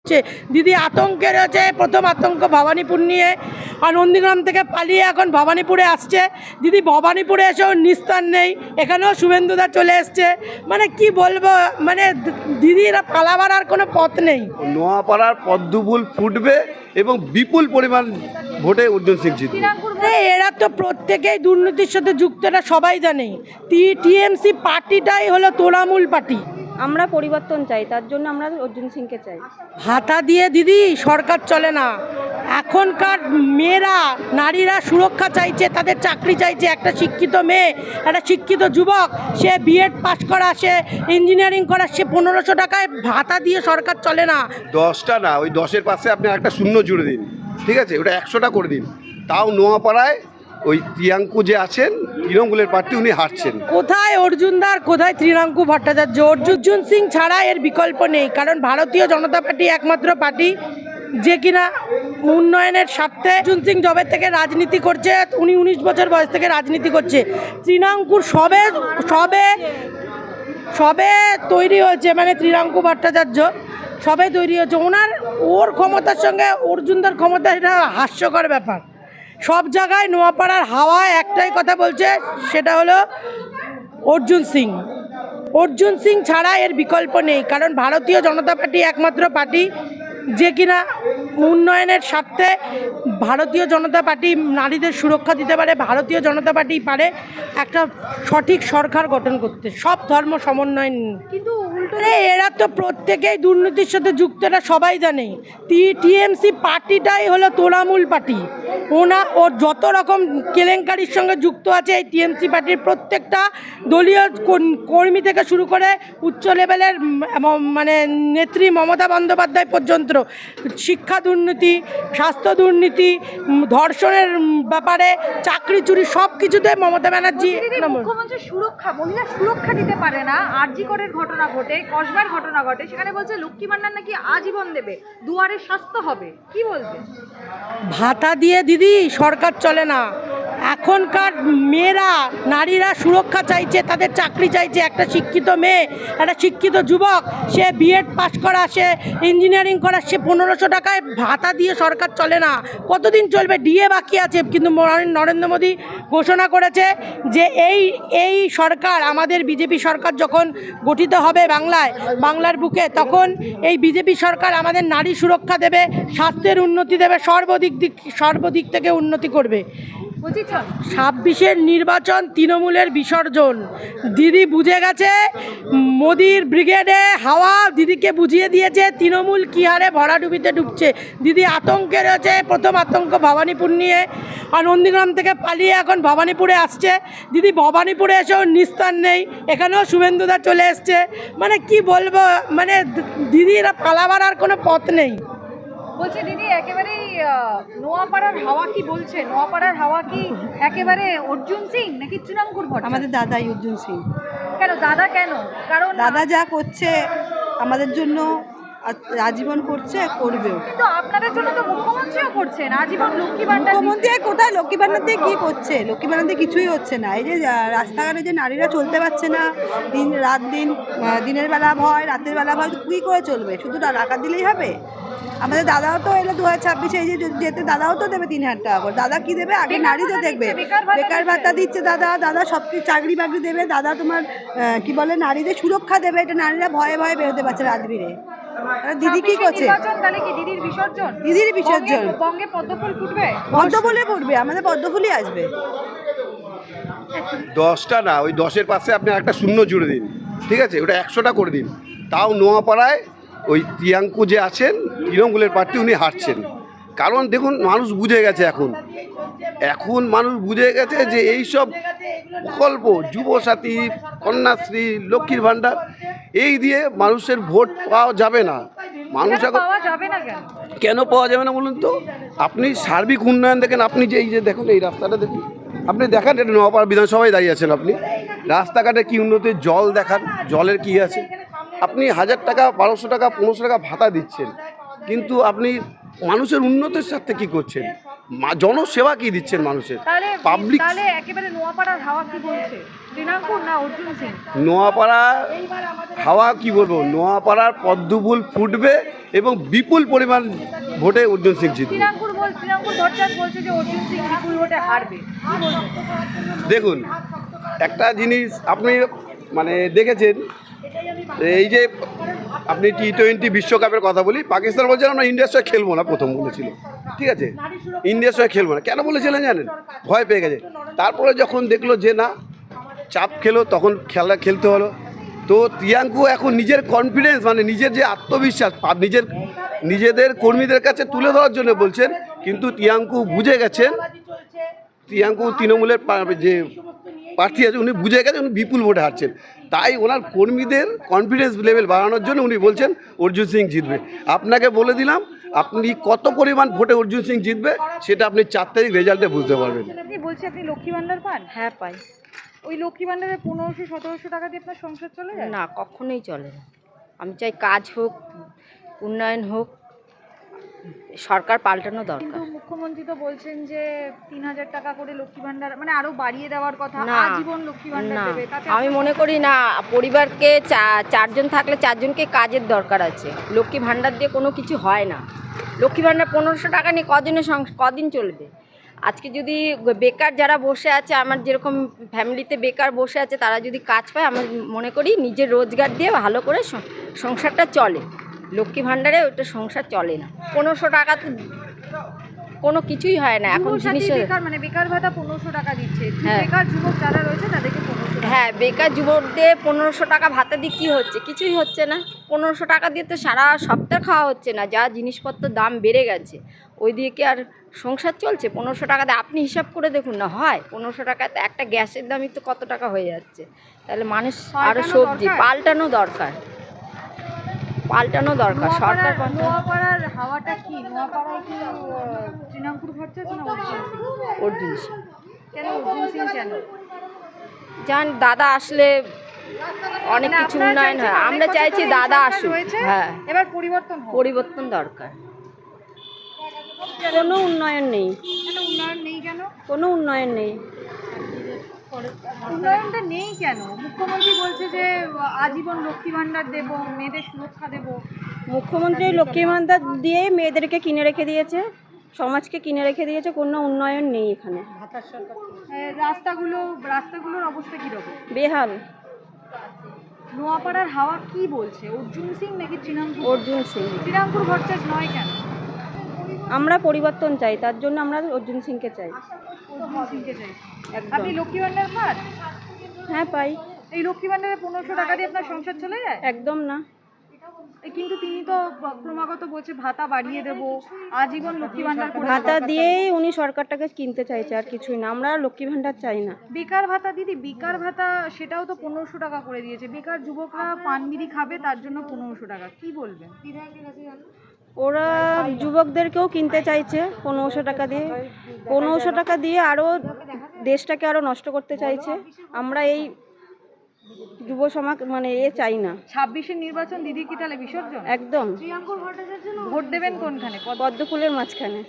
ঢুকছে। দিদি আতঙ্কে রয়েছে, প্রথম আতঙ্ক ভবানীপুর নিয়ে, আর নন্দীগ্রাম থেকে পালিয়ে এখন ভবানীপুরে আসছে। দিদি ভবানীপুরে এসেও নিস্তার নেই, এখানেও শুভেন্দুদা চলে এসছে। মানে কি বলবো, মানে দিদির পালাবার আর কোনো পথ নেই। নোয়াপাড়ার পদ্মফুল ফুটবে এবং বিপুল পরিমাণ ভোটে অর্জুন সিং জিতবে। এরা তো প্রত্যেকেই দুর্নীতির সাথে যুক্ত, এটা সবাই জানে। টিএমসি পার্টিটাই হলো তৃণমূল পার্টি। আমরা পরিবর্তন চাই, তার জন্য আমরা অর্জুন সিংকে চাই। ভাতা দিয়ে দিদি সরকার চলে না। এখনকার মেয়েরা, নারীরা সুরক্ষা চাইছে, তাদের চাকরি চাইছে। একটা শিক্ষিত মেয়ে, একটা শিক্ষিত যুবক, সে বিএড পাস করা, সে ইঞ্জিনিয়ারিং করা, সে 1500 টাকায় ভাতা দিয়ে সরকার চলে না। 10টা না, ওই 10-এর পাশে আপনি একটা শূন্য জুড়ে দিন, ঠিক আছে, ওটা 100টা করে দিন। তাও নোয়াপাড়ায় ওই ত্রিয়াঙ্কু যে আছেন তৃণমূলের প্রার্থী, উনি হারছেন। কোথায় অর্জুনদার, কোথায় ত্রিরাঙ্কু ভট্টাচার্য? অর্জুন সিং ছাড়া এর বিকল্প নেই। কারণ ভারতীয় জনতা পার্টি একমাত্র পার্টি যে কিনা উন্নয়নের স্বার্থে, অর্জুন সিং জবের থেকে রাজনীতি করছে, উনি 19 বছর বয়স থেকে রাজনীতি করছে। ত্রিরাঙ্কুর সবে সবে সবে তৈরি হয়েছে, মানে ত্রিরাঙ্কু ভট্টাচার্য সবে তৈরি হয়েছে। ওর ক্ষমতার সঙ্গে অর্জুনদার ক্ষমতা, এটা হাস্যকর ব্যাপার। সব জায়গায় নোয়াপাড়ার হাওয়ায় একটাই কথা বলছে, সেটা হলো অর্জুন সিং। অর্জুন সিং ছাড়া এর বিকল্প নেই। কারণ ভারতীয় জনতা পার্টি একমাত্র পার্টি যে কিনা উন্নয়নের স্বার্থে, ভারতীয় জনতা পার্টি নারীদের সুরক্ষা দিতে পারে। ভারতীয় জনতা পার্টি পারে একটা সঠিক সরকার গঠন করতে, সব ধর্ম সমন্বয়। কিন্তু এরা তো প্রত্যেকেই দুর্নীতির সাথে যুক্ত, এটা সবাই জানে। টিএমসি পার্টিটাই হলো তৃণমূল পার্টি। ওর যত রকম কেলেঙ্কারির সঙ্গে যুক্ত আছে এই টিএমসি পার্টির প্রত্যেকটা দলীয় কর্মী থেকে শুরু করে উচ্চ লেভেলের মানে নেত্রী মমতা বন্দ্যোপাধ্যায় পর্যন্ত, শিক্ষা দুর্নীতি, স্বাস্থ্য দুর্নীতি, ধর্ষণের ব্যাপারে, চাকরি চুরি, সব কিছুতে মমতা ব্যানার্জি। মুখ্যমন্ত্রী সুরক্ষা, মহিলা সুরক্ষা দিতে পারে না। আরজি করের ঘটনা ঘটে, কসবার ঘটনা ঘটে, সেখানে বলছে লক্ষ্মী ভান্ডার নাকি আজীবন দেবে, দুয়ারে স্বাস্থ্য হবে। কি বলবে? ভাতা দিয়ে দিদি সরকার চলে না। এখনকার মেয়েরা, নারীরা সুরক্ষা চাইছে, তাদের চাকরি চাইছে। একটা শিক্ষিত মেয়ে, একটা শিক্ষিত যুবক, সে বিএড পাস করা, সে ইঞ্জিনিয়ারিং করা, সে 1500 টাকায় ভাতা দিয়ে সরকার চলে না। কতদিন চলবে? ডিএ বাকি আছে। কিন্তু নরেন্দ্র মোদী ঘোষণা করেছে যে এই সরকার, আমাদের বিজেপি সরকার যখন গঠিত হবে বাংলার বুকে, তখন এই বিজেপি সরকার আমাদের নারী সুরক্ষা দেবে, স্বাস্থ্যের উন্নতি দেবে, সর্বদিক থেকে উন্নতি করবে। 26-এর নির্বাচন তৃণমূলের বিসর্জন। দিদি বুঝে গেছে, মোদির ব্রিগেডে হাওয়া দিদিকে বুঝিয়ে দিয়েছে তৃণমূল কী হারে ভরাডুবিতে ডুবছে। দিদি আতঙ্কে রয়েছে, প্রথম আতঙ্ক ভবানীপুর নিয়ে, আর নন্দীগ্রাম থেকে পালিয়ে এখন ভবানীপুরে আসছে। দিদি ভবানীপুরে এসেও নিস্তার নেই, এখানেও শুভেন্দুদা চলে এসছে। মানে কি বলবো, মানে দিদির পালাবার আর কোনো পথ নেই। বলছে দিদি একেবারেই নোয়াপাড়ার হাওয়া কি বলছে? নোয়াপাড়ার হাওয়া কি একেবারে অর্জুন সিং নাকি তৃণাঙ্কুর ভট্ট? আমাদের দাদাই অর্জুন সিং। কেন দাদা? কেন? কারণ দাদা যা করছে আমাদের জন্য আজীবন করছে, করবেও। কিন্তু আপনাদের জন্য তো মুখ্যমন্ত্রীও করছেন আজীবন লক্ষ্মী ভান্ডার। মুখ্যমন্ত্রী কোথায় লক্ষ্মী ভান্ডার দিয়ে কী করছে? লক্ষ্মী ভান্ডার দিয়ে কিছুই হচ্ছে না। এই যে রাস্তাঘাটে যে নারীরা চলতে পারছে না, দিনের বেলা ভয়, রাতের বেলা ভয়, কী করে চলবে? শুধু টাকা দিলেই হবে? আমাদের দাদাও তো এলো 2026-এ, এই যে যেতে দাদাও তো দেবে 3000 টাকা করে। দাদা কি দেবে? আগে নারীদের দেখবে। বেকার ভাতা দিচ্ছে দাদা সব কিছু, চাকরি বাকরি দেবে দাদা। তোমার কি বলে, নারীদের সুরক্ষা দেবে। এটা নারীরা ভয়ে ভয়ে বেরোতে পারছে রাজবীরে। দিদি কি করছে? দিদির বিসর্জন, দিদির বিসর্জন। বঙ্গে পদ্মফুল ফুটবে, পদ্মফুলে ফুটবে, আমাদের পদ্মফুলই আসবে। 10টা না, ওই 10-এর পাশে আপনি একটা শূন্য জুড়ে দিন, ঠিক আছে, ওটা 100টা করে দিন। তাও নোয়াপাড়ায় ওই ত্রিয়াঙ্কু যে আছেন তৃণমূলের প্রার্থী, উনি হারছেন। কারণ দেখুন, মানুষ বুঝে গেছে, এখন মানুষ বুঝে গেছে যে এই সব প্রকল্প, যুবসাথী, কন্যাশ্রী, লক্ষ্মীর ভাণ্ডার, এই দিয়ে মানুষের ভোট পাওয়া যাবে না। মানুষ এখন কেন পাওয়া যাবে না বলুন তো? আপনি সার্বিক উন্নয়ন দেখেন। আপনি যে এই যে দেখুন, এই রাস্তাটা দেখুন, আপনি দেখান, এটা নোয়াপাড়া বিধানসভায় দাঁড়িয়ে আছেন, আপনি রাস্তাঘাটে কী উন্নতি, জল দেখান, জলের কি আছে। আপনি 1000 টাকা, 1200 টাকা, 1500 টাকা ভাতা দিচ্ছেন, কিন্তু আপনি মানুষের উন্নতির সাথে কি করছেন? জনসেবা কি দিচ্ছেন মানুষের? পাবলিক। একেবারে নোয়াপাড়ার হাওয়া কি বলছে? তৃণাঙ্কুর না অর্জুন সিং? নোয়াপাড়া হাওয়া কি বলবো, নোয়াপাড়ার পদ্মফুল ফুটবে এবং বিপুল পরিমাণ ভোটে অর্জুন সিং জিতবে। তৃণাঙ্কুর ভট্টাচার্য বলছে যে অর্জুন সিং বিপুল ভোটে হারবে, কি বলবেন? দেখুন, একটা জিনিস আপনি মানে দেখেছেন, এই যে আপনি T20 বিশ্বকাপের কথা বলি, পাকিস্তান বলছে আমরা ইন্ডিয়ার সঙ্গে খেলবো না, প্রথম বলেছিল, ঠিক আছে, ইন্ডিয়ার সঙ্গে খেলবো না। কেন বলেছিলেন জানেন? ভয় পেয়ে গেছে। তারপরে যখন দেখলো যে না, চাপ খেলো, তখন খেলা খেলতে হলো। তো তিয়াঙ্কু এখন নিজের কনফিডেন্স মানে নিজের যে আত্মবিশ্বাস নিজেদের কর্মীদের কাছে তুলে ধরার জন্য বলছেন, কিন্তু তিয়াঙ্কু বুঝে গেছেন, তিয়াঙ্কু তৃণমূলের যে প্রার্থী আছে উনি বুঝে গেছেন উনি বিপুল ভোটে হারছেন। তাই ওনার কর্মীদের কনফিডেন্স লেভেল বাড়ানোর জন্য উনি বলছেন অর্জুন সিং জিতবে। আপনাকে বলে দিলাম, আপনি কত পরিমাণ ভোটে অর্জুন সিং জিতবে সেটা আপনি 4 তারিখ রেজাল্টে বুঝতে পারবেন। আপনি বলছি আপনি লক্ষ্মী ভান্ডার পান? হ্যাঁ পাই। ওই লক্ষ্মী ভান্ডারে 1500-1700 টাকা দিয়ে আপনার সংসার চলে যায়? না, কখনোই চলে না। আমি চাই কাজ হোক, উন্নয়ন হোক, সরকার পাল্টানো কিন্তু দরকার। মুখ্যমন্ত্রী তো বলছেন যে 3000 টাকা করে লক্ষ্মী ভান্ডার মানে আরো বাড়িয়ে দেওয়ার কথা, না, আজীবন লক্ষ্মী ভান্ডার না, দেবে। তাতে আমি মনে করি না। পরিবারকে চারজন থাকলে চারজনকে কাজের দরকার আছে। লক্ষ্মী ভাণ্ডার দিয়ে কোনো কিছু হয় না। লক্ষ্মী ভাণ্ডার 1500 টাকা নিয়ে কদিন চলবে? আজকে যদি বেকার যারা বসে আছে, আমার যেরকম ফ্যামিলিতে বেকার বসে আছে, তারা যদি কাজ পায়, আমি মনে করি নিজের রোজগার দিয়ে ভালো করে সংসারটা চলে। লক্ষ্মী ভাণ্ডারে ওটা সংসার চলে না। 1500 টাকাতে কোনো কিছুই হয় না এখন জিনিসের। বেকার মানে বেকার ভাতা 1500 টাকা দিচ্ছে। হ্যাঁ। বেকার যুবক যারা রয়েছে তাদেরকে 1500 টাকা। হ্যাঁ, বেকার যুবকদের 1500 টাকা ভাতা দিয়ে কী হচ্ছে? কিছুই হচ্ছে না। 1500 টাকা দিয়ে তো সারা সপ্তাহ খাওয়া হচ্ছে না, যা জিনিসপত্রের দাম বেড়ে গেছে। ওই দিয়ে কি আর সংসার চলছে? 1500 টাকাতে আপনি হিসাব করে দেখুন না, হয় 1500 টাকাতে একটা গ্যাসের দামই তো কত টাকা হয়ে যাচ্ছে। তাহলে মানুষ আরও সবজি পাল্টানো দরকার, সরকার নোয়াপাড়ার হাওয়াটা কি? নোয়াপাড়ায় কি তৃণাঙ্কুর ভট্টাচার্য না অর্জুন সিং? অর্জুন সিং। কেন অর্জুন সিং কেন? জান, দাদা আসলে অনেক মানে কিছু আপনারা উন্নয়ন হয়। চাইছেন, আমরা অনেক চাইছি বছর ধরে এই দাদা সরকার আসুক। রয়েছে, হ্যাঁ, এবার পরিবর্তন হোক। পরিবর্তন দরকার। কোনো উন্নয়ন নেই, কেন উন্নয়ন নেই? কেন কোনো উন্নয়ন নেই। উন্নয়নটা নেই কেন? মুখ্যমন্ত্রী বলছে যে আজীবন লক্ষ্মী ভান্ডার দেবো, মেয়েদের সুরক্ষা দেবো। মুখ্যমন্ত্রী লক্ষ্মী ভাণ্ডার দিয়ে মেয়েদেরকে কিনে রেখে দিয়েছে, সমাজকে কিনে রেখে দিয়েছে। কোনো উন্নয়ন নেই এখানে। রাস্তাগুলোর অবস্থা কিরকম? বেহাল। নোয়াপাড়ার হাওয়া কি বলছে? অর্জুন সিং নাকি তৃণাঙ্কুর? অর্জুন সিং। তৃণাঙ্কুর ভট্টাচার্য নয় কেন? আমরা পরিবর্তন চাই, তার জন্য আমরা অর্জুন সিংকে চাই। অর্জুন সিংকে চাই। একদম। আপনি লক্ষ্মী ভান্ডার পান? হ্যাঁ পাই। এই লক্ষ্মী ভান্ডারে 1500 টাকা দিয়ে আপনার সংসার চলে যায়? একদম না। কিন্তু তিনি তো ক্রমাগত বলছে ভাতা বাড়িয়ে দেবো, আজীবন লক্ষ্মী ভান্ডার করে ভাতা দেবো। দিয়েই উনি সরকারটাকে কিনতে চাইছে, আর কিছুই না। আমরা লক্ষ্মী ভাণ্ডার চাই না। বেকার ভাতা দিদি, বেকার ভাতা সেটাও তো 1500 টাকা করে দিয়েছে। বেকার যুবকরা পান বিড়ি খাবে, তার জন্য 1500 টাকা। কি বলবেন? ওরা যুবকদেরকেও কিনতে চাইছে 1500 টাকা দিয়ে। 1500 টাকা দিয়ে আরও দেশটাকে আরও নষ্ট করতে চাইছে। আমরা এই যুব সমাজ মানে চাই না। 26-এর নির্বাচন দিদি কি তাহলে বিসর্জন? একদম। ভোট দেবেন কোনখানে? পদ্মফুলের মাঝখানে।